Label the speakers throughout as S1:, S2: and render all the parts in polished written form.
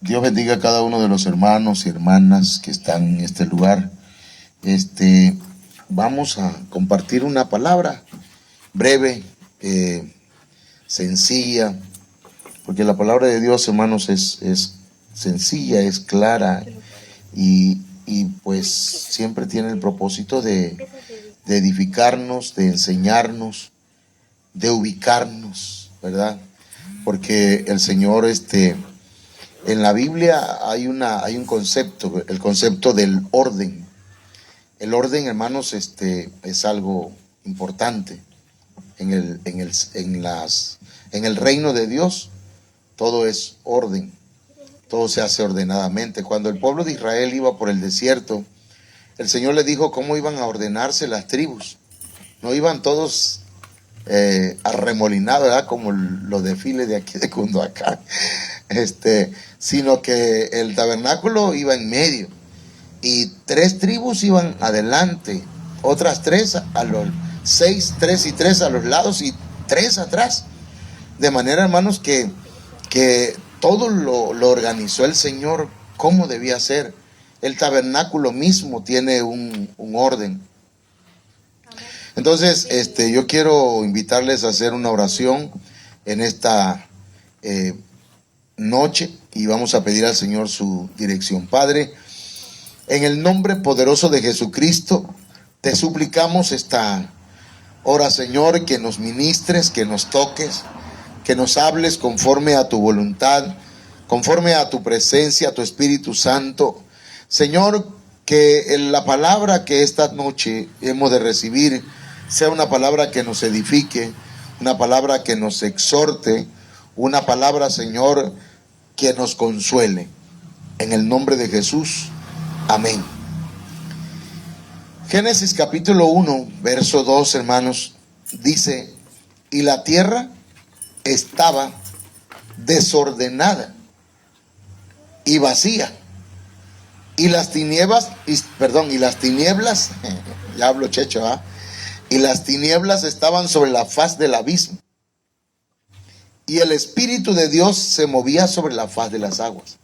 S1: Dios bendiga a cada uno de los hermanos y hermanas que están en este lugar. Vamos a compartir una palabra breve, sencilla, porque la palabra de Dios, hermanos, es sencilla, es clara y pues siempre tiene el propósito de edificarnos, de enseñarnos, de ubicarnos, ¿verdad? Porque el Señor, en la Biblia hay un concepto, el concepto del orden. El orden, hermanos, es algo importante en el reino de Dios. Todo es orden, todo se hace ordenadamente. Cuando el pueblo de Israel iba por el desierto, el Señor le dijo cómo iban a ordenarse las tribus. No iban todos arremolinados, ¿verdad? Como los desfiles de aquí de Cunduacán, sino que el tabernáculo iba en medio y 3 tribus iban adelante, otras 3 a los 6, 3 y 3 a los lados y 3 atrás, de manera, hermanos, que todo lo organizó el Señor como debía ser. El tabernáculo mismo tiene un orden. Entonces, yo quiero invitarles a hacer una oración en esta noche y vamos a pedir al Señor su dirección. Padre, en el nombre poderoso de Jesucristo, te suplicamos esta hora, Señor, que nos ministres, que nos toques, que nos hables conforme a tu voluntad, conforme a tu presencia, a tu Espíritu Santo. Señor, que la palabra que esta noche hemos de recibir sea una palabra que nos edifique, una palabra que nos exhorte, una palabra, Señor, que nos consuele. En el nombre de Jesús, amén. Génesis capítulo 1, verso 2, hermanos, dice: y la tierra estaba desordenada y vacía, y las tinieblas, ya hablo checho, ¿ah? Y las tinieblas estaban sobre la faz del abismo, y el Espíritu de Dios se movía sobre la faz de las aguas.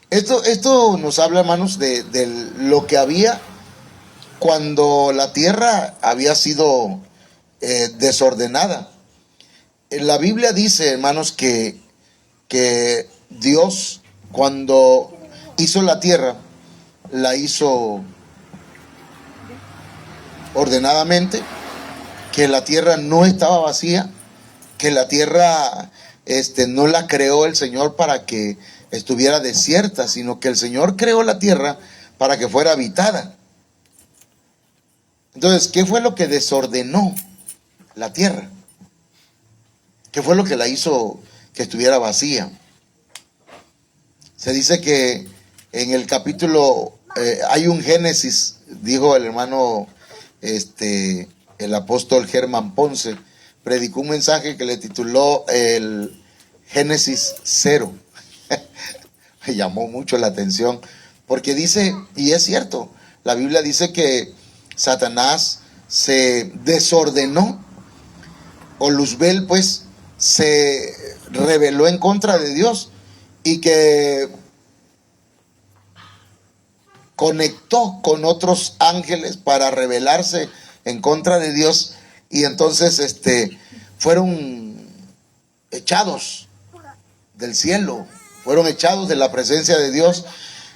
S1: Esto nos habla, hermanos, de lo que había cuando la tierra había sido desordenada. La Biblia dice, hermanos, que Dios, cuando hizo la tierra, la hizo ordenadamente, que la tierra no estaba vacía, que la tierra no la creó el Señor para que estuviera desierta, sino que el Señor creó la tierra para que fuera habitada. Entonces, ¿qué fue lo que desordenó la tierra? ¿Qué fue lo que la hizo que estuviera vacía? Se dice que en el capítulo hay un Génesis, dijo el hermano el apóstol Germán Ponce, predicó un mensaje que le tituló el Génesis 0. Me llamó mucho la atención porque dice, y es cierto, la Biblia dice que Satanás se desordenó, o Luzbel pues se rebeló en contra de Dios y que conectó con otros ángeles para rebelarse en contra de Dios, y entonces fueron echados del cielo, fueron echados de la presencia de Dios.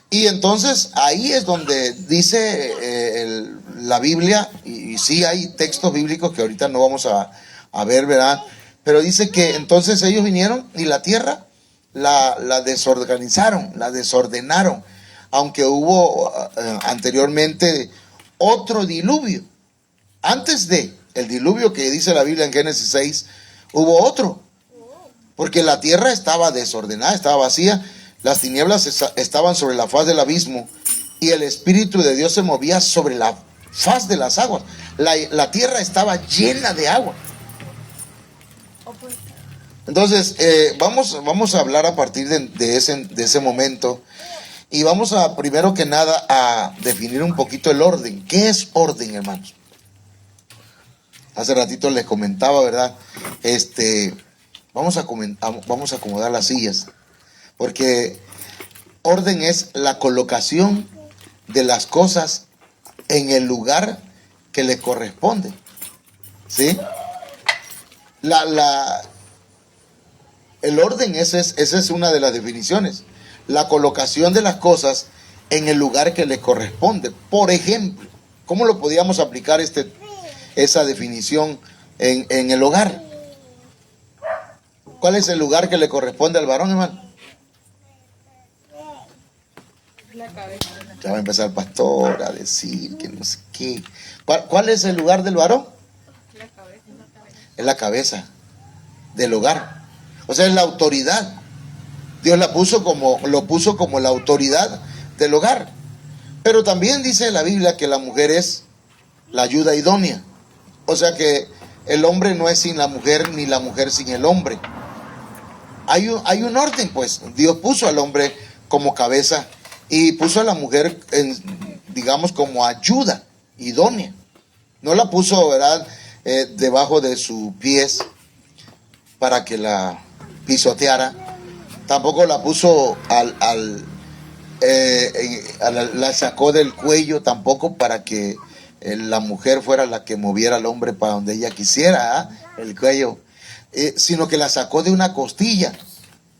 S1: Y entonces ahí es donde dice la Biblia, y sí hay textos bíblicos que ahorita no vamos a ver, ¿verdad? Pero dice que entonces ellos vinieron y la tierra la desorganizaron, la desordenaron, aunque hubo anteriormente otro diluvio. Antes de el diluvio que dice la Biblia en Génesis 6, hubo otro, porque la tierra estaba desordenada, estaba vacía, las tinieblas estaban sobre la faz del abismo y el Espíritu de Dios se movía sobre la faz de las aguas. La tierra estaba llena de agua. Entonces, vamos a hablar a partir de ese momento, y vamos a, primero que nada, a definir un poquito el orden. ¿Qué es orden, hermanos? Hace ratito les comentaba, ¿verdad? Vamos a acomodar las sillas. porque orden es la colocación de las cosas en el lugar que le corresponde. ¿Sí? El orden, esa es una de las definiciones. La colocación de las cosas en el lugar que le corresponde. Por ejemplo, ¿cómo lo podíamos aplicar esa definición en el hogar? ¿Cuál es el lugar que le corresponde al varón, hermano?
S2: La cabeza.
S1: Ya va a empezar el pastor a decir que no sé qué. ¿Cuál es el lugar del varón?
S2: La cabeza.
S1: Es la cabeza del hogar. O sea, es la autoridad. Dios lo puso como la autoridad del hogar. Pero también dice la Biblia que la mujer es la ayuda idónea. O sea que el hombre no es sin la mujer, ni la mujer sin el hombre. Hay un orden, pues. Dios puso al hombre como cabeza y puso a la mujer, digamos, como ayuda idónea. No la puso, ¿verdad?, debajo de sus pies para que la pisoteara. Tampoco la puso la sacó del cuello tampoco para que la mujer fuera la que moviera al hombre para donde ella quisiera, el cuello, sino que la sacó de una costilla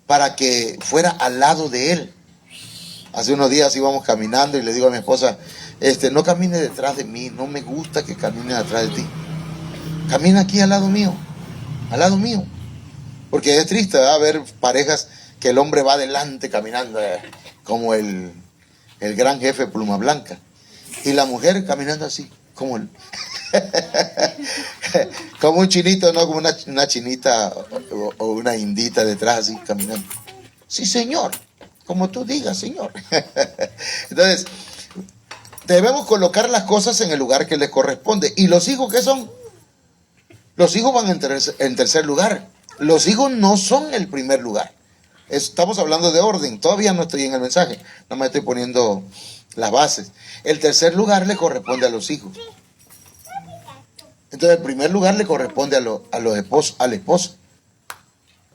S1: para que fuera al lado de él. Hace unos días íbamos caminando y le digo a mi esposa, no camine detrás de mí, no me gusta que camine detrás de ti, camina aquí al lado mío, porque es triste, ¿verdad?, ver parejas que el hombre va adelante caminando como el gran jefe Pluma Blanca y la mujer caminando así como como un chinito, no, como una chinita o una indita detrás así caminando. Sí, señor, como tú digas, señor. Entonces debemos colocar las cosas en el lugar que les corresponde. ¿Y los hijos qué son? Los hijos van en tercer lugar. Los hijos no son el primer lugar. Estamos hablando de orden. Todavía no estoy en el mensaje. Nada más estoy poniendo las bases. El tercer lugar le corresponde a los hijos. Entonces el primer lugar le corresponde a los esposos, al esposo.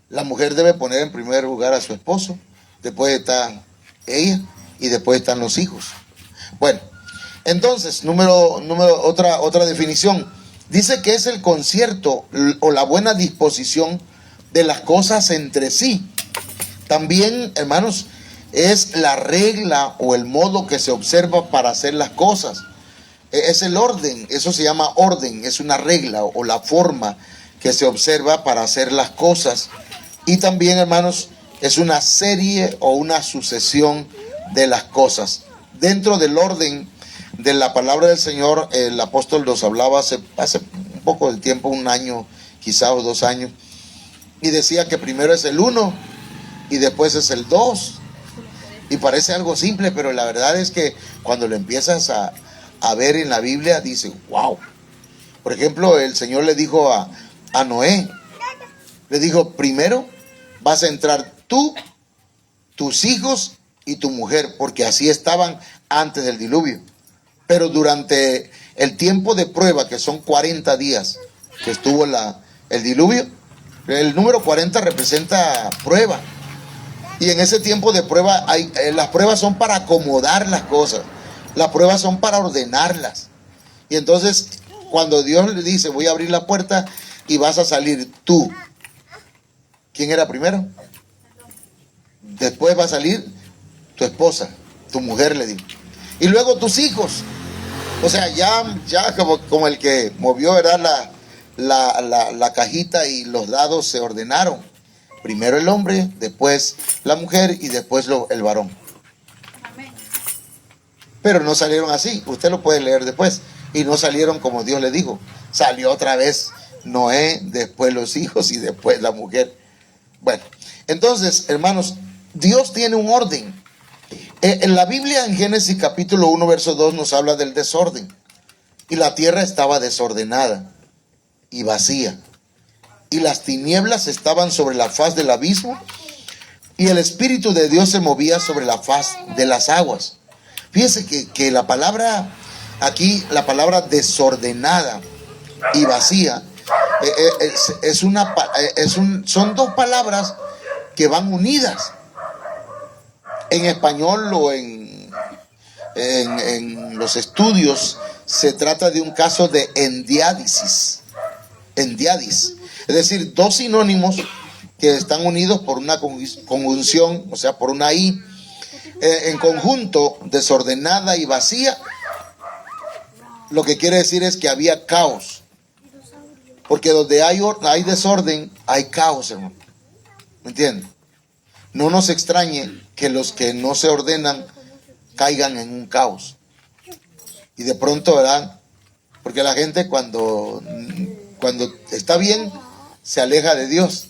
S1: La mujer debe poner en primer lugar a su esposo. Después está ella y después están los hijos. Bueno, entonces, otra definición. Dice que es el concierto o la buena disposición de las cosas entre sí. También, hermanos, es la regla o el modo que se observa para hacer las cosas. Es el orden, eso se llama orden, es una regla o la forma que se observa para hacer las cosas. Y también, hermanos, es una serie o una sucesión de las cosas. Dentro del orden de la palabra del Señor, el apóstol nos hablaba hace un poco de tiempo, un año quizá o 2 años, y decía que primero es el 1 y después es el 2. Y parece algo simple, pero la verdad es que cuando lo empiezas a ver en la Biblia, dice, wow. Por ejemplo, el Señor le dijo a Noé, le dijo, primero vas a entrar tú, tus hijos y tu mujer, porque así estaban antes del diluvio. Pero durante el tiempo de prueba, que son 40 días que estuvo el diluvio, el número 40 representa prueba. Y en ese tiempo de prueba, las pruebas son para acomodar las cosas. Las pruebas son para ordenarlas. Y entonces, cuando Dios le dice, voy a abrir la puerta y vas a salir tú. ¿Quién era primero? Después va a salir tu esposa, tu mujer, le dijo. Y luego tus hijos. O sea, ya como el que movió, ¿verdad?, la cajita y los dados se ordenaron. Primero el hombre, después la mujer y después el varón.
S2: Amén.
S1: Pero no salieron así. Usted lo puede leer después. Y no salieron como Dios le dijo. Salió otra vez Noé, después los hijos y después la mujer. Bueno, entonces, hermanos, Dios tiene un orden. En la Biblia, en Génesis capítulo 1, verso 2, nos habla del desorden. Y la tierra estaba desordenada y vacía. Y las tinieblas estaban sobre la faz del abismo. Y el Espíritu de Dios se movía sobre la faz de las aguas. Fíjese que la palabra, aquí, la palabra desordenada y vacía, son 2 palabras que van unidas. En español o en los estudios se trata de un caso de endiádisis. Endiadis. Es decir, dos sinónimos que están unidos por una conjunción, o sea, por una I. En conjunto, desordenada y vacía, lo que quiere decir es que había caos. Porque donde hay desorden, hay caos, hermano. ¿Me entienden? No nos extrañe que los que no se ordenan caigan en un caos. Y de pronto, ¿verdad? Porque la gente cuando está bien, se aleja de Dios.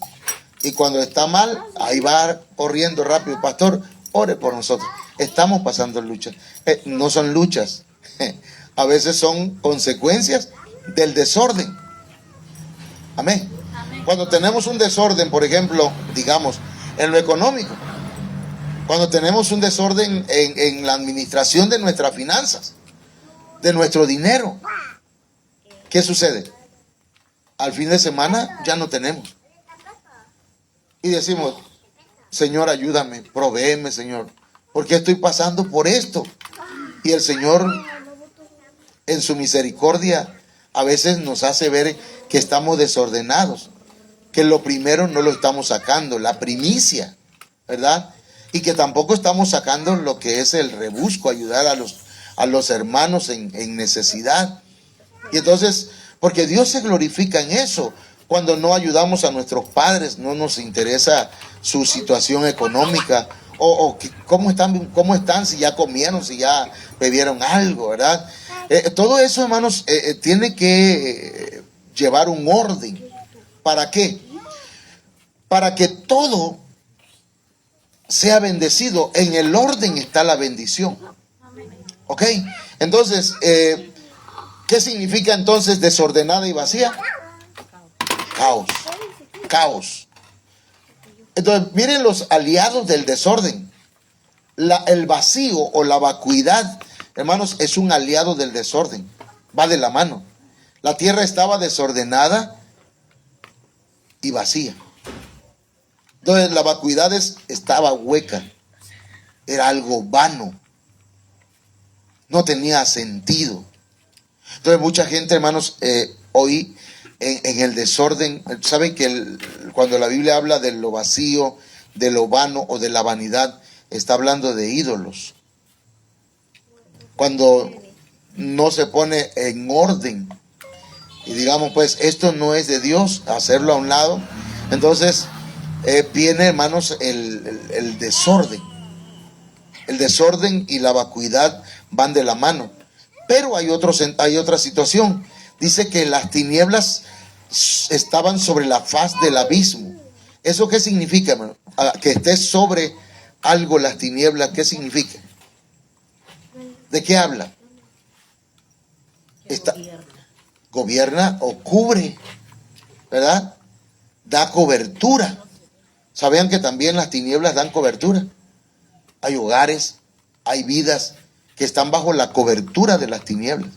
S1: Y cuando está mal, ahí va corriendo rápido. Pastor, ore por nosotros. Estamos pasando luchas. No son luchas. A veces son consecuencias del desorden. Amén. Cuando tenemos un desorden, por ejemplo, digamos, en lo económico. Cuando tenemos un desorden en la administración de nuestras finanzas, de nuestro dinero, ¿qué sucede? Al fin de semana ya no tenemos. Y decimos, Señor, ayúdame, provéeme, Señor, porque estoy pasando por esto. Y el Señor, en su misericordia, a veces nos hace ver que estamos desordenados, que lo primero no lo estamos sacando, la primicia, ¿verdad? Y que tampoco estamos sacando lo que es el rebusco, ayudar a los hermanos en necesidad. Y entonces, porque Dios se glorifica en eso. Cuando no ayudamos a nuestros padres, no nos interesa su situación económica o cómo están, si ya comieron, si ya bebieron algo, ¿verdad? Todo eso, hermanos, tiene que llevar un orden. ¿Para qué? Para que todo sea bendecido. En el orden está la bendición. ¿Ok? Entonces, ¿qué significa entonces desordenada y vacía? Caos. Caos. Entonces, miren los aliados del desorden. El vacío o la vacuidad, hermanos, es un aliado del desorden. Va de la mano. La tierra estaba desordenada y vacía. Entonces, la vacuidad estaba hueca. Era algo vano. No tenía sentido. Entonces, mucha gente, hermanos, hoy en el desorden, saben que cuando la Biblia habla de lo vacío, de lo vano o de la vanidad, está hablando de ídolos. Cuando no se pone en orden y digamos, pues esto no es de Dios, hacerlo a un lado, entonces viene, hermanos, el desorden. El desorden y la vacuidad van de la mano. Pero hay otra situación. Dice que las tinieblas estaban sobre la faz del abismo. ¿Eso qué significa, hermano? Que esté sobre algo las tinieblas, ¿qué significa? ¿De qué habla? Gobierna o cubre, ¿verdad? Da cobertura. ¿Sabían que también las tinieblas dan cobertura? Hay hogares, hay vidas que están bajo la cobertura de las tinieblas.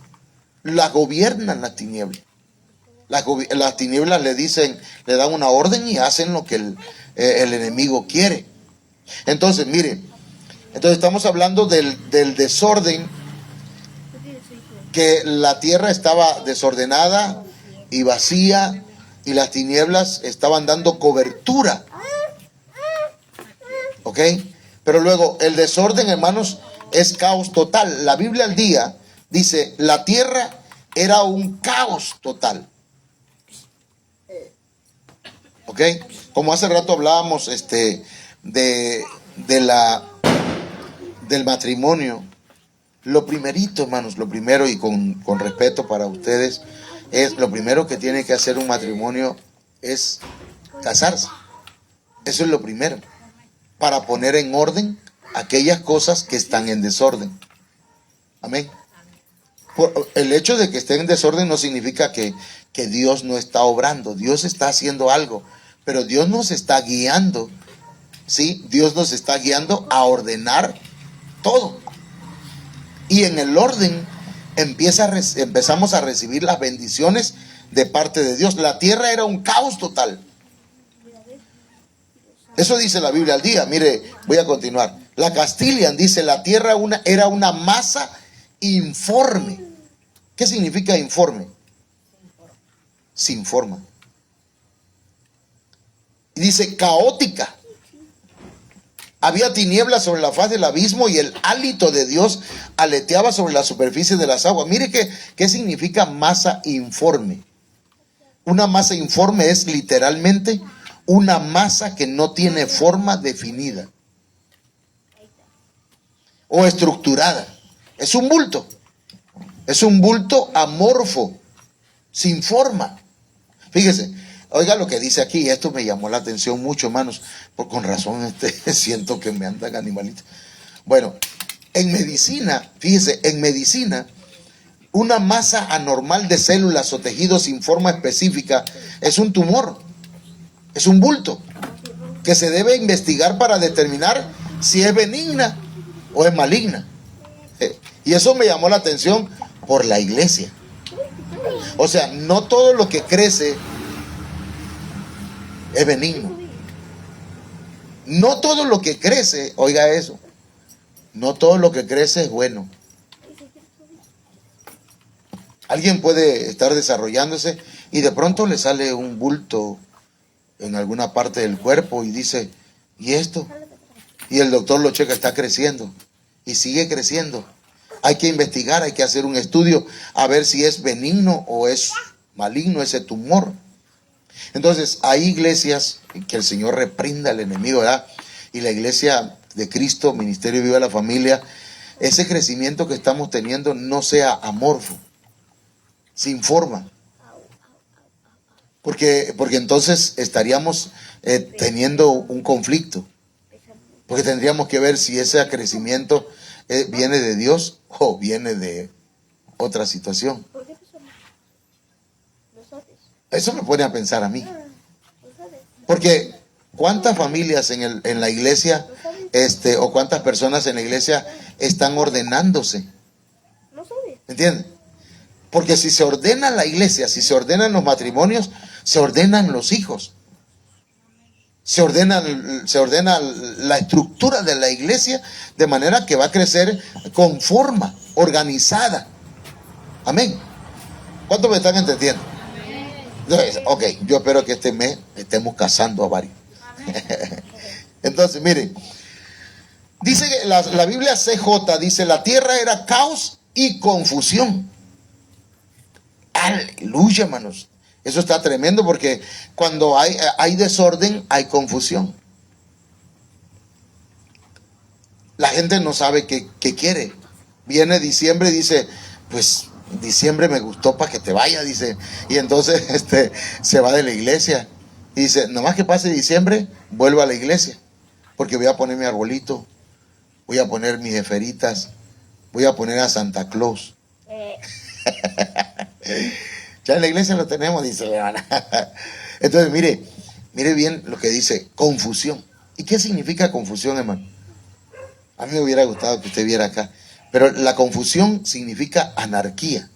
S1: Las gobiernan las tinieblas. Las tinieblas le dan una orden y hacen lo que el enemigo quiere. Entonces, miren, estamos hablando del desorden, que la tierra estaba desordenada y vacía y las tinieblas estaban dando cobertura. ¿Ok? Pero luego el desorden, hermanos, es caos total. La Biblia al día dice, la tierra era un caos total. ¿Ok? Como hace rato hablábamos del matrimonio. Lo primerito, hermanos, lo primero, y con respeto para ustedes, es lo primero que tiene que hacer un matrimonio es casarse. Eso es lo primero, para poner en orden aquellas cosas que están en desorden. Amén. El hecho de que esté en desorden no significa que Dios no está obrando. Dios está haciendo algo, pero Dios nos está guiando. ¿Sí? Dios nos está guiando a ordenar todo. Y en el orden empezamos a recibir las bendiciones de parte de Dios. La tierra era un caos total. Eso dice la Biblia al día. Mire, voy a continuar. La Castilian dice, la tierra era una masa informe. ¿Qué significa informe? Sin forma. Y dice caótica. Había tinieblas sobre la faz del abismo y el hálito de Dios aleteaba sobre la superficie de las aguas. Mire qué significa masa informe. Una masa informe es literalmente una masa que no tiene forma definida o estructurada. Es un bulto. Es un bulto amorfo, sin forma. Fíjese, oiga lo que dice aquí, esto me llamó la atención mucho, hermanos, porque con razón siento que me andan animalitos. Bueno, en medicina, fíjese, en medicina, una masa anormal de células o tejidos sin forma específica es un tumor, es un bulto, que se debe investigar para determinar si es benigna o es maligna. Y eso me llamó la atención por la iglesia. O sea, no todo lo que crece es benigno. No todo lo que crece, oiga eso, no todo lo que crece es bueno. Alguien puede estar desarrollándose y de pronto le sale un bulto en alguna parte del cuerpo y dice, ¿y esto? Y el doctor lo checa, está creciendo y sigue creciendo. Hay que investigar, hay que hacer un estudio a ver si es benigno o es maligno ese tumor. Entonces, hay iglesias que el Señor reprenda al enemigo, ¿verdad? Y la iglesia de Cristo, Ministerio Viva de la Familia, ese crecimiento que estamos teniendo no sea amorfo, sin forma. Porque entonces estaríamos teniendo un conflicto. Porque tendríamos que ver si ese crecimiento viene de Dios o viene de otra situación. Eso me pone a pensar a mí. Porque ¿cuántas familias en la iglesia o cuántas personas en la iglesia están ordenándose? ¿Entienden? Porque si se ordena la iglesia, si se ordenan los matrimonios, se ordenan los hijos. Se ordena la estructura de la iglesia de manera que va a crecer con forma, organizada. Amén. ¿Cuántos me están entendiendo? Entonces, ok, yo espero que este mes estemos casando a varios. Entonces, miren, dice que la Biblia CJ dice, la tierra era caos y confusión. Aleluya, hermanos. Eso está tremendo porque cuando hay desorden, hay confusión. La gente no sabe qué quiere. Viene diciembre y dice, pues diciembre me gustó para que te vaya, dice. Y entonces se va de la iglesia. Y dice, nomás que pase diciembre, vuelvo a la iglesia. Porque voy a poner mi arbolito, voy a poner mis jeferitas, voy a poner a Santa Claus. Ya en la iglesia lo tenemos, dice la hermana. Entonces, mire bien lo que dice, confusión. ¿Y qué significa confusión, hermano? A mí me hubiera gustado que usted viera acá. Pero la confusión significa anarquía.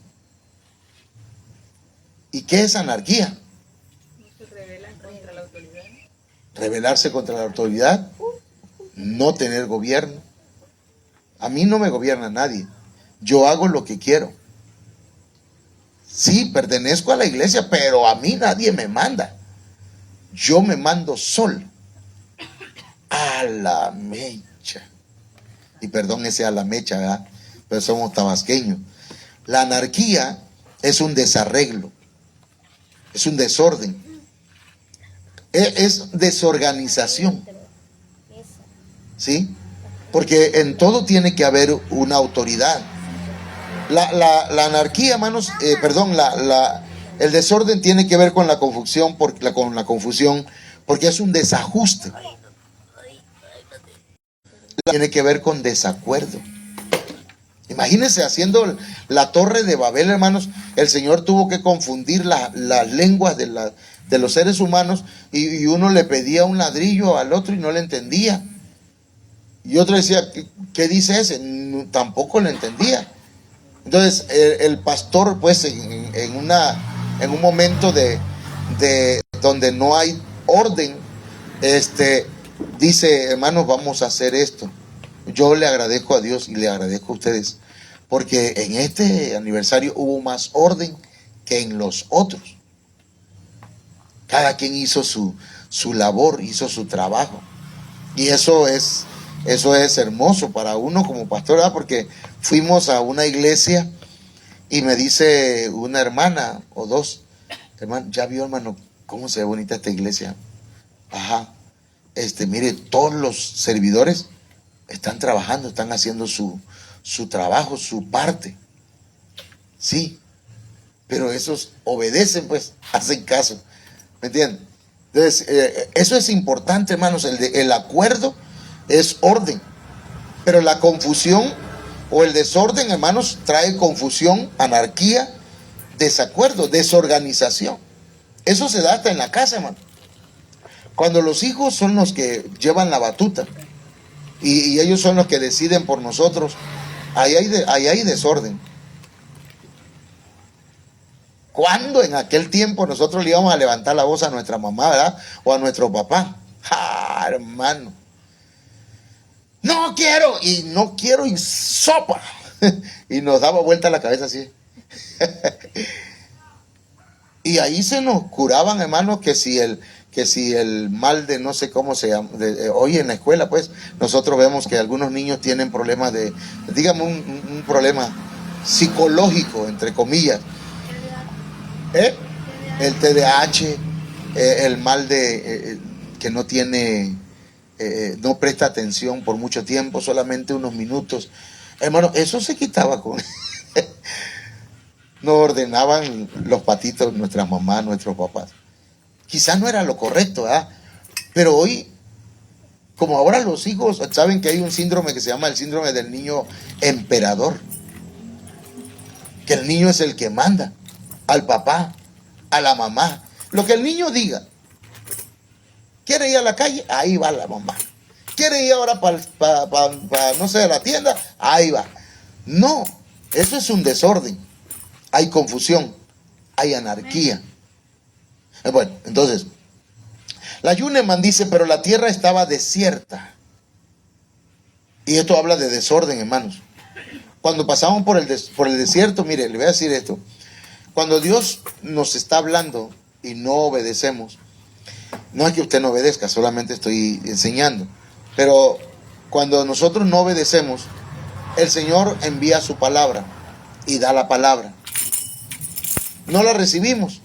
S1: ¿Y qué es anarquía?
S2: Se rebelan contra la autoridad.
S1: Rebelarse contra la autoridad, no tener gobierno. A mí no me gobierna nadie. Yo hago lo que quiero. Sí, pertenezco a la iglesia, pero a mí nadie me manda. Yo me mando solo. A la mecha. Y perdón ese a la mecha, ¿verdad? Pero somos tabasqueños. La anarquía es un desarreglo. Es un desorden. Es desorganización. ¿Sí? Porque en todo tiene que haber una autoridad. La anarquía, hermanos, el desorden tiene que ver con la confusión, porque es un desajuste. Tiene que ver con desacuerdo. Imagínense haciendo la torre de Babel, hermanos. El Señor tuvo que confundir las lenguas de los seres humanos, y uno le pedía un ladrillo al otro y no le entendía. Y otro decía, ¿qué dice ese? Tampoco le entendía. Entonces el pastor, pues en un momento de donde no hay orden, dice, hermanos, vamos a hacer esto. Yo le agradezco a Dios y le agradezco a ustedes, porque en este aniversario hubo más orden que en los otros. Cada quien hizo su labor, hizo su trabajo. Y eso es hermoso para uno como pastor, ¿verdad? Porque fuimos a una iglesia y me dice una hermana o dos: hermano, ¿ya vio, hermano, cómo se ve bonita esta iglesia? Ajá. Mire, todos los servidores están trabajando, están haciendo su trabajo, su parte. Sí, pero esos obedecen, pues, hacen caso. ¿Me entienden? Entonces, eso es importante, hermanos. El acuerdo es orden, pero la confusión o el desorden, hermanos, trae confusión, anarquía, desacuerdo, desorganización. Eso se da hasta en la casa, hermano. Cuando los hijos son los que llevan la batuta y ellos son los que deciden por nosotros, ahí hay desorden. ¿Cuándo en aquel tiempo nosotros le íbamos a levantar la voz a nuestra mamá, ¿verdad? O a nuestro papá? ¡Ah, hermano! No quiero, y sopa. Y nos daba vuelta la cabeza así. Y ahí se nos curaban, hermanos, que si el mal de no sé cómo se llama, hoy en la escuela, pues, nosotros vemos que algunos niños tienen problemas digamos, un problema psicológico, entre comillas. El TDAH, el mal que no tiene, no presta atención por mucho tiempo, solamente unos minutos. Hermano, eso se quitaba con... Nos ordenaban los patitos nuestras mamás, nuestros papás. Quizás no era lo correcto, ¿verdad? Pero hoy, como ahora los hijos saben que hay un síndrome que se llama el síndrome del niño emperador, que el niño es el que manda al papá, a la mamá. Lo que el niño diga. ¿Quiere ir a la calle? Ahí va la mamá. ¿Quiere ir ahora para no sé, a la tienda? Ahí va. No, eso es un desorden. Hay confusión, hay anarquía. Bueno, entonces, la Yuneman dice, pero la tierra estaba desierta. Y esto habla de desorden, hermanos. Cuando pasamos por el desierto, mire, le voy a decir esto. Cuando Dios nos está hablando y no obedecemos, no es que usted no obedezca, solamente estoy enseñando. Pero cuando nosotros no obedecemos, el Señor envía su palabra y da la palabra. No la recibimos,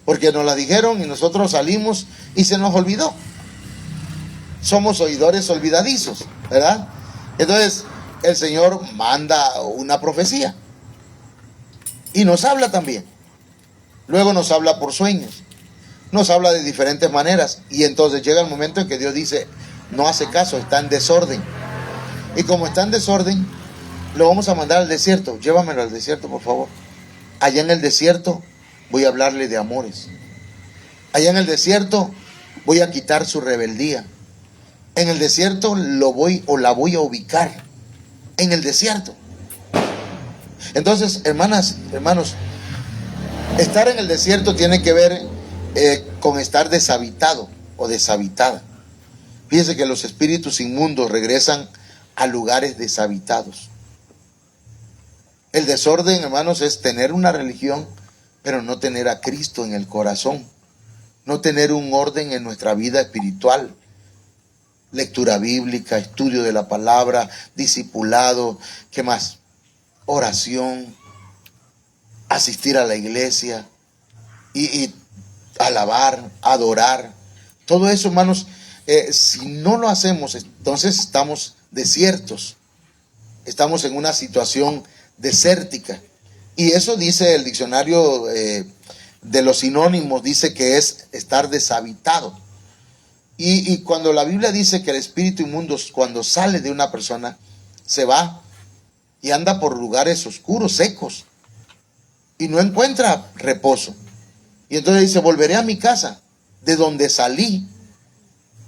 S1: porque nos la dijeron y nosotros salimos y se nos olvidó. Somos oidores olvidadizos, ¿verdad? Entonces, el Señor manda una profecía y nos habla también. Luego nos habla por sueños, nos habla de diferentes maneras, y entonces llega el momento en que Dios dice, no hace caso, está en desorden. Y como está en desorden, lo vamos a mandar al desierto. Llévamelo al desierto, por favor. Allá en el desierto voy a hablarle de amores. Allá en el desierto voy a quitar su rebeldía. En el desierto la voy a ubicar. En el desierto. Entonces, hermanas, hermanos, estar en el desierto tiene que ver con estar deshabitado o deshabitada. Fíjense que los espíritus inmundos regresan a lugares deshabitados. El desorden, hermanos, es tener una religión, pero no tener a Cristo en el corazón. No tener un orden en nuestra vida espiritual. Lectura bíblica, estudio de la palabra, discipulado, ¿qué más? Oración, asistir a la iglesia y alabar, adorar. Todo eso, hermanos, si no lo hacemos, entonces estamos desiertos. Estamos en una situación desértica. Y eso dice el diccionario de los sinónimos, dice que es estar deshabitado. Y cuando la Biblia dice que el espíritu inmundo, cuando sale de una persona, se va y anda por lugares oscuros, secos, y no encuentra reposo. Y entonces dice, volveré a mi casa, de donde salí.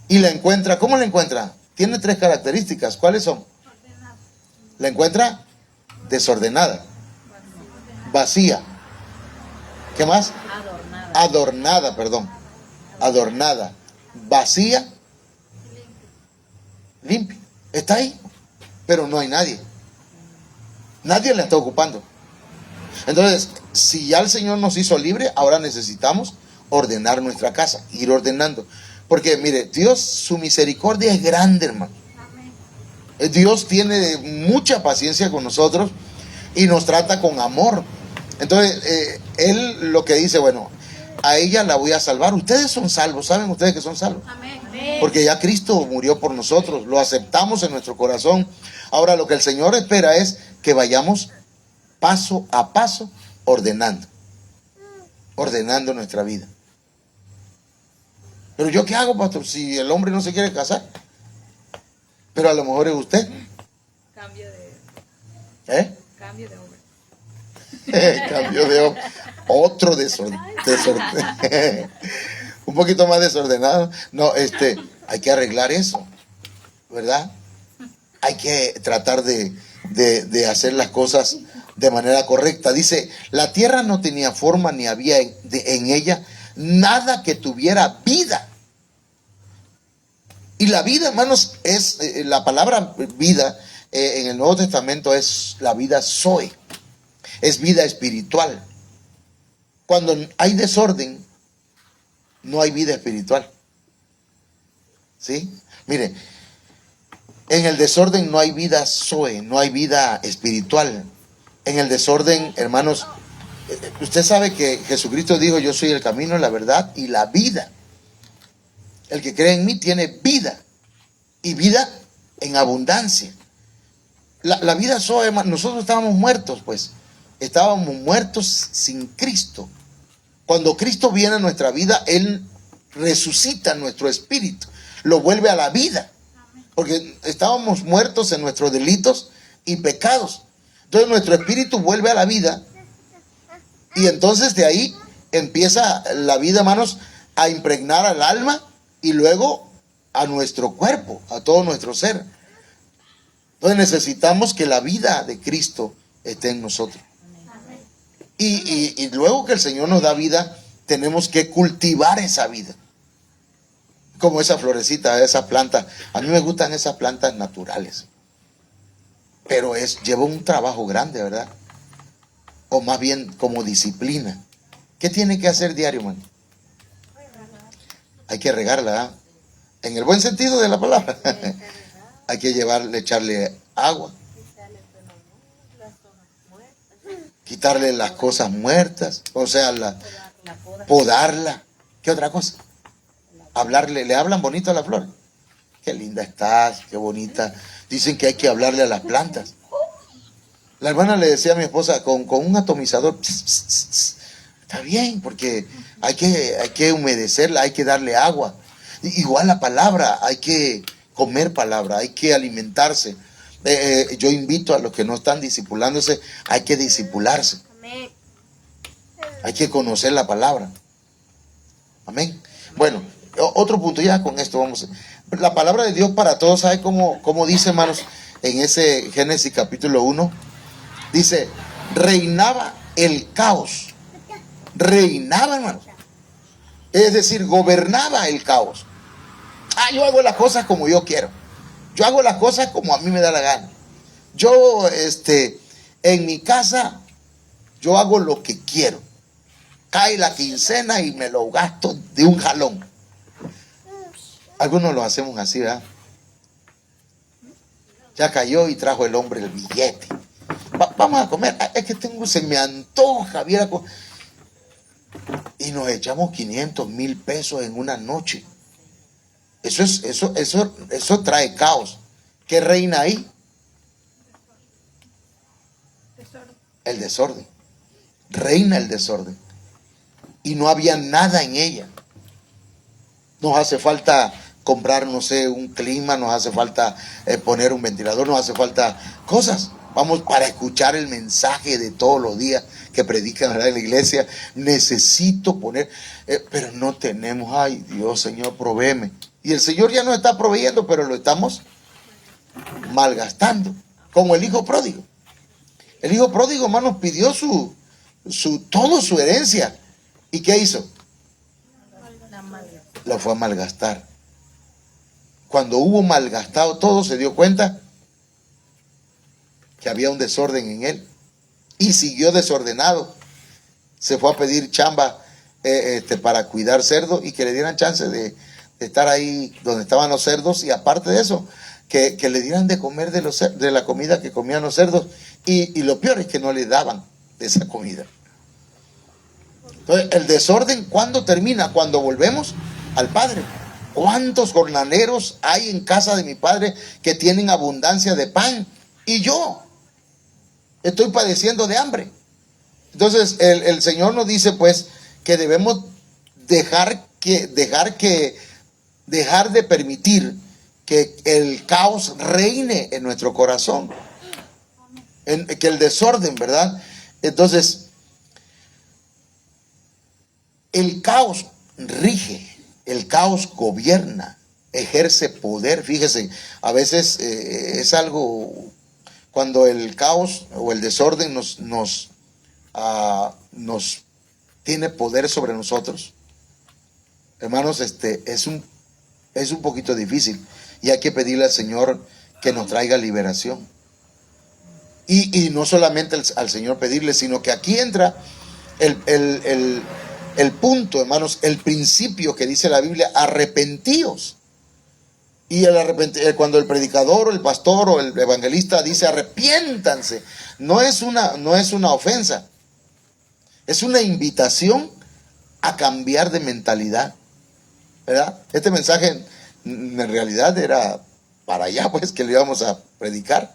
S1: Y la encuentra, ¿cómo la encuentra? Tiene 3 características. ¿Cuáles son? La encuentra desordenada, vacía. ¿Qué más? Adornada, perdón. Adornada, vacía, limpia. Está ahí, pero no hay nadie. Nadie la está ocupando. Entonces, si ya el Señor nos hizo libre, ahora necesitamos ordenar nuestra casa, ir ordenando. Porque mire, Dios, su misericordia es grande, hermano. Dios tiene mucha paciencia con nosotros y nos trata con amor. Entonces, Él lo que dice, bueno, a ella la voy a salvar. Ustedes son salvos, ¿saben ustedes que son salvos? Porque ya Cristo murió por nosotros, lo aceptamos en nuestro corazón. Ahora lo que el Señor espera es que vayamos paso a paso ordenando nuestra vida. Pero yo qué hago, pastor, si el hombre no se quiere casar, pero a lo mejor es usted.
S2: Cambio de
S1: Cambio de
S2: hombre.
S1: Cambio de hombre. Otro un poquito más desordenado. No, hay que arreglar eso, ¿verdad? Hay que tratar de hacer las cosas de manera correcta. Dice, la tierra no tenía forma ni había en ella nada que tuviera vida. Y la vida, hermanos, es la palabra vida en el Nuevo Testamento es la vida zoe, es vida espiritual. Cuando hay desorden, no hay vida espiritual. ¿Sí? Mire, en el desorden no hay vida zoe, no hay vida espiritual. En el desorden, hermanos, usted sabe que Jesucristo dijo, yo soy el camino, la verdad y la vida. El que cree en mí tiene vida, y vida en abundancia. La vida zoe, nosotros estábamos muertos, pues. Estábamos muertos sin Cristo. Cuando Cristo viene a nuestra vida, Él resucita nuestro espíritu, lo vuelve a la vida. Porque estábamos muertos en nuestros delitos y pecados. Entonces nuestro espíritu vuelve a la vida. Y entonces de ahí empieza la vida, hermanos, a impregnar al alma y luego a nuestro cuerpo, a todo nuestro ser. Entonces necesitamos que la vida de Cristo esté en nosotros. Y luego que el Señor nos da vida, tenemos que cultivar esa vida. Como esa florecita, esa planta. A mí me gustan esas plantas naturales. Pero lleva un trabajo grande, ¿verdad? O más bien como disciplina. ¿Qué tiene que hacer diario, man? Hay que regarla, ¿eh? En el buen sentido de la palabra. Hay que echarle agua. Quitarle las cosas muertas. O sea, podarla. ¿Qué otra cosa? Le hablan bonito a la flor. Qué linda estás, qué bonita. Dicen que hay que hablarle a las plantas. La hermana le decía a mi esposa con un atomizador, pss, pss, pss, pss. Está bien, porque hay que humedecerla, hay que darle agua. Igual la palabra, hay que comer palabra, hay que alimentarse. Yo invito a los que no están discipulándose, hay que discipularse. Hay que conocer la palabra. Amén. Bueno, otro punto, ya con esto vamos. La palabra de Dios para todos, ¿sabe cómo dice, hermanos? En ese Génesis capítulo 1, dice, reinaba el caos. Reinaba, hermanos. Es decir, gobernaba el caos. Yo hago las cosas como yo quiero. Yo hago las cosas como a mí me da la gana. Yo, en mi casa, yo hago lo que quiero. Cae la quincena y me lo gasto de un jalón. Algunos lo hacemos así, ¿verdad? Ya cayó y trajo el hombre el billete. Vamos a comer. Es que se me antoja, viera. Y nos echamos 500,000 pesos en una noche. Eso trae caos. ¿Qué reina ahí? El desorden. Reina el desorden. Y no había nada en ella. Nos hace falta comprar, no sé, un clima, nos hace falta poner un ventilador, nos hace falta cosas. Vamos, para escuchar el mensaje de todos los días que predican, ¿verdad?, en la iglesia. Necesito poner, pero no tenemos. Ay, Dios, Señor, provéeme. Y el Señor ya nos está proveyendo, pero lo estamos malgastando. Como el hijo pródigo. El hijo pródigo, hermanos, pidió toda su herencia. ¿Y qué hizo? Lo fue a malgastar. cuando hubo malgastado todo, se dio cuenta que había un desorden en él y siguió desordenado. Se fue a pedir chamba para cuidar cerdos y que le dieran chance de estar ahí donde estaban los cerdos, y aparte de eso, que le dieran de comer de la comida que comían los cerdos, y lo peor es que no le daban de esa comida. Entonces, el desorden, ¿cuándo termina? Cuando volvemos al Padre. ¿Cuántos jornaleros hay en casa de mi Padre que tienen abundancia de pan? Y yo estoy padeciendo de hambre. Entonces, el Señor nos dice, pues, que debemos dejar de permitir que el caos reine en nuestro corazón, que el desorden, ¿verdad? Entonces, el caos rige, el caos gobierna, ejerce poder. Fíjese, a veces es algo, cuando el caos o el desorden nos tiene poder sobre nosotros, hermanos, es un poquito difícil, y hay que pedirle al Señor que nos traiga liberación. Y no solamente al Señor pedirle, sino que aquí entra el punto, hermanos, el principio que dice la Biblia: arrepentíos. Y cuando el predicador o el pastor o el evangelista dice arrepiéntanse, no es una ofensa, es una invitación a cambiar de mentalidad, ¿verdad? Este mensaje en realidad era para allá, pues, que le íbamos a predicar.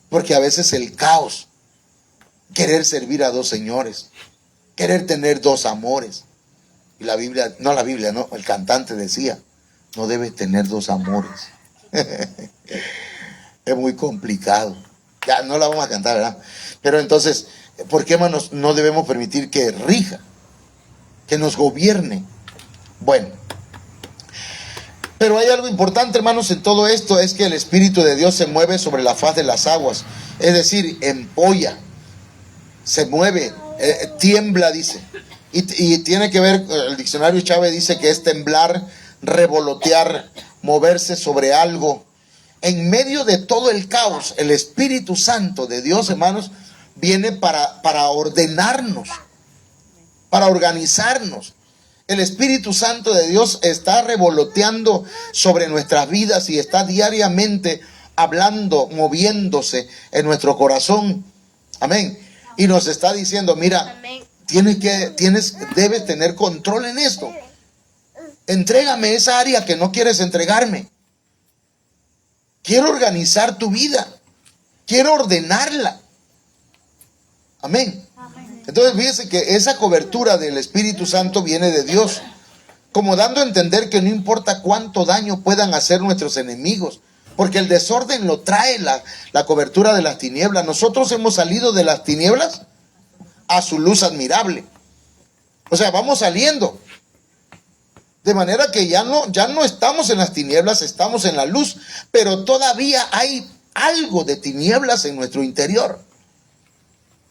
S1: Porque a veces el caos, querer servir a dos señores, querer tener dos amores. Y la Biblia, no, el cantante decía, no debes tener dos amores. Es muy complicado. Ya no la vamos a cantar, ¿verdad? Pero entonces, ¿por qué, hermanos, no debemos permitir que rija, que nos gobierne? Bueno, pero hay algo importante, hermanos, en todo esto: es que el Espíritu de Dios se mueve sobre la faz de las aguas, es decir, empolla, se mueve, tiembla, dice. Y tiene que ver, el diccionario Chávez dice que es temblar, revolotear, moverse sobre algo. En medio de todo el caos, el Espíritu Santo de Dios, hermanos, viene para ordenarnos, para organizarnos. El Espíritu Santo de Dios está revoloteando sobre nuestras vidas y está diariamente hablando, moviéndose en nuestro corazón. Amén. Y nos está diciendo, mira, debes tener control en esto. Entrégame esa área que no quieres entregarme. Quiero organizar tu vida. Quiero ordenarla. Amén. Entonces, fíjese que esa cobertura del Espíritu Santo viene de Dios, como dando a entender que no importa cuánto daño puedan hacer nuestros enemigos, porque el desorden lo trae la cobertura de las tinieblas. Nosotros hemos salido de las tinieblas a su luz admirable. O sea, vamos saliendo. De manera que ya no estamos en las tinieblas, estamos en la luz, pero todavía hay algo de tinieblas en nuestro interior.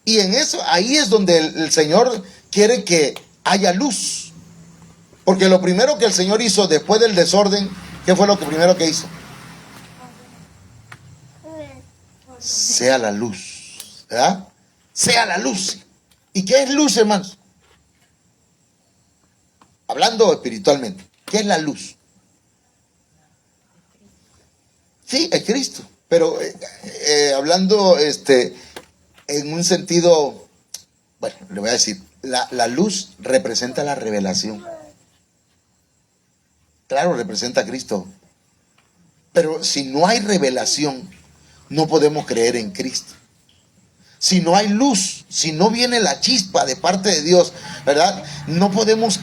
S1: Y en eso, ahí es donde el Señor quiere que haya luz. Porque lo primero que el Señor hizo después del desorden, ¿qué fue lo primero que hizo? Sea la luz, ¿verdad? Sea la luz. ¿Y qué es luz, hermanos? Hablando espiritualmente, ¿qué es la luz? Sí, es Cristo. Pero hablando en un sentido, bueno, le voy a decir, la luz representa la revelación. Claro, representa a Cristo. Pero si no hay revelación, no podemos creer en Cristo. Si no hay luz, si no viene la chispa de parte de Dios, ¿verdad? No podemos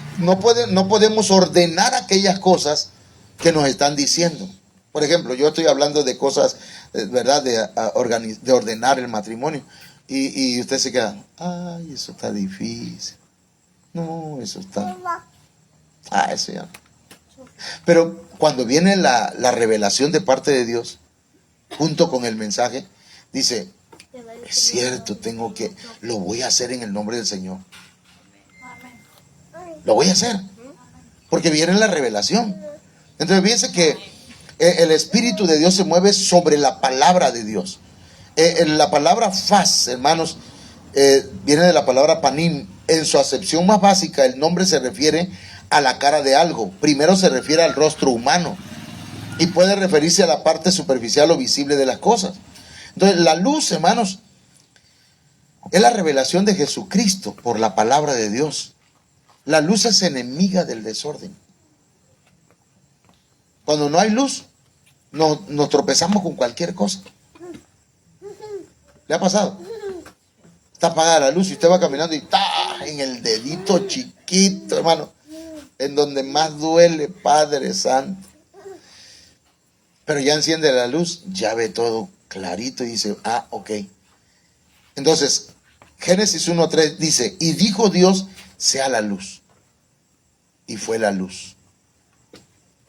S1: ordenar aquellas cosas que nos están diciendo. Por ejemplo, yo estoy hablando de cosas, ¿verdad? De ordenar el matrimonio. Y usted se queda, ay, eso está difícil. No, eso está... eso ya. Pero cuando viene la revelación de parte de Dios, junto con el mensaje, dice, es cierto, lo voy a hacer en el nombre del Señor. Lo voy a hacer. Porque viene la revelación. Entonces fíjense que el Espíritu de Dios se mueve sobre la palabra de Dios. La palabra faz, hermanos, viene de la palabra panim. En su acepción más básica, el nombre se refiere a la cara de algo. Primero se refiere al rostro humano y puede referirse a la parte superficial o visible de las cosas. Entonces, la luz, hermanos, es la revelación de Jesucristo por la palabra de Dios. La luz es enemiga del desorden. Cuando no hay luz, nos tropezamos con cualquier cosa. ¿Le ha pasado? Está apagada la luz y usted va caminando y está en el dedito chiquito, hermano, en donde más duele, Padre Santo. Pero ya enciende la luz, ya ve todo clarito y dice, ok. Entonces, Génesis 1:3 dice, y dijo Dios, sea la luz. Y fue la luz.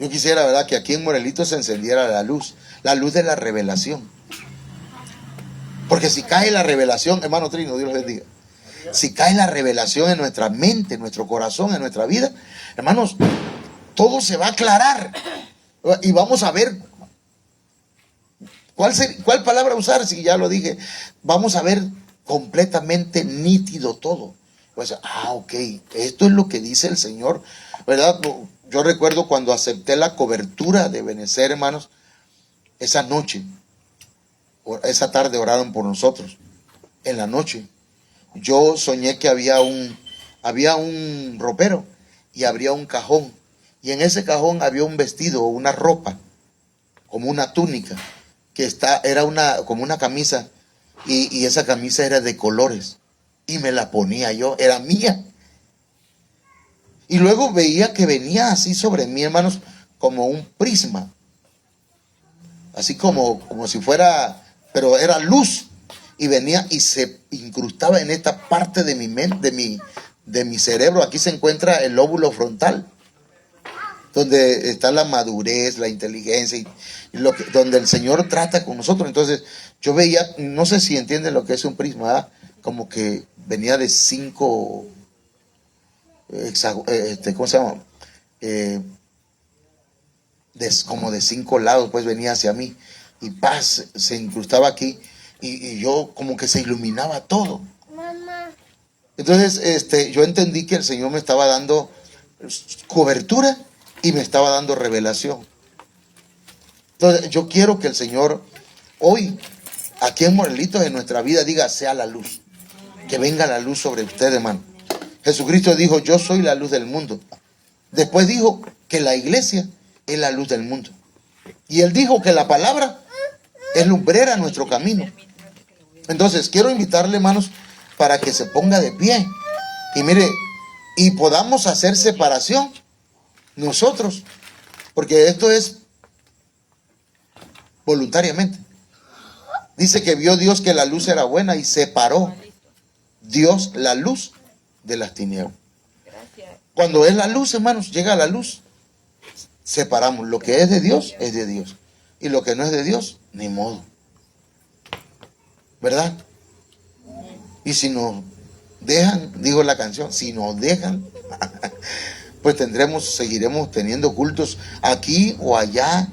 S1: Yo quisiera, ¿verdad?, que aquí en Morelito se encendiera la luz de la revelación. Porque si cae la revelación, hermano Trino, Dios los bendiga. Si cae la revelación en nuestra mente, en nuestro corazón, en nuestra vida, hermanos, todo se va a aclarar. Y vamos a ver cuál palabra usar, si ya lo dije. Vamos a ver completamente nítido todo. Pues, ok, esto es lo que dice el Señor, ¿verdad? Yo recuerdo cuando acepté la cobertura de Benecer, hermanos, esa noche, esa tarde oraron por nosotros. En la noche yo soñé que había un ropero y habría un cajón, y en ese cajón había un vestido o una ropa, como una túnica, que era como una camisa, y esa camisa era de colores, y me la ponía yo, era mía. Y luego veía que venía así sobre mí, hermanos, como un prisma, así como si fuera, pero era luz, y venía y se incrustaba en esta parte de mi mente, de mi cerebro. Aquí se encuentra el lóbulo frontal, donde está la madurez, la inteligencia, y donde el Señor trata con nosotros. Entonces yo veía, no sé si entienden lo que es un prisma, ¿verdad? Como que venía de 5, ¿cómo se llama? Como de 5 lados, pues venía hacia mí, y paz, se incrustaba aquí, y yo como que se iluminaba todo. Entonces yo entendí que el Señor me estaba dando cobertura y me estaba dando revelación. Entonces yo quiero que el Señor hoy, aquí en Morelitos, en nuestra vida, diga, sea la luz, que venga la luz sobre usted, hermano. Jesucristo dijo, yo soy la luz del mundo. Después dijo que la iglesia es la luz del mundo, y Él dijo que la palabra es lumbrera a nuestro camino. Entonces quiero invitarle, hermanos, para que se ponga de pie y mire, y podamos hacer separación nosotros, porque esto es voluntariamente. Dice que vio Dios que la luz era buena y separó Dios la luz de las tinieblas. Cuando es la luz, hermanos, llega la luz, separamos. Lo que es de Dios, y lo que no es de Dios, ni modo, ¿verdad? Y si nos dejan, digo la canción, si nos dejan, pues seguiremos teniendo cultos aquí o allá,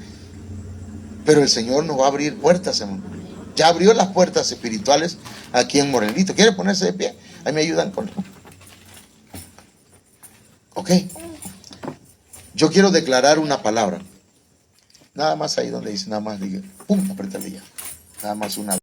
S1: pero el Señor nos va a abrir puertas, hermano. Ya abrió las puertas espirituales aquí en Morelito. ¿Quiere ponerse de pie? Ahí me ayudan con... Ok. Yo quiero declarar una palabra. Nada más ahí donde dice, nada más diga, pum, apriétale ya. Nada más una.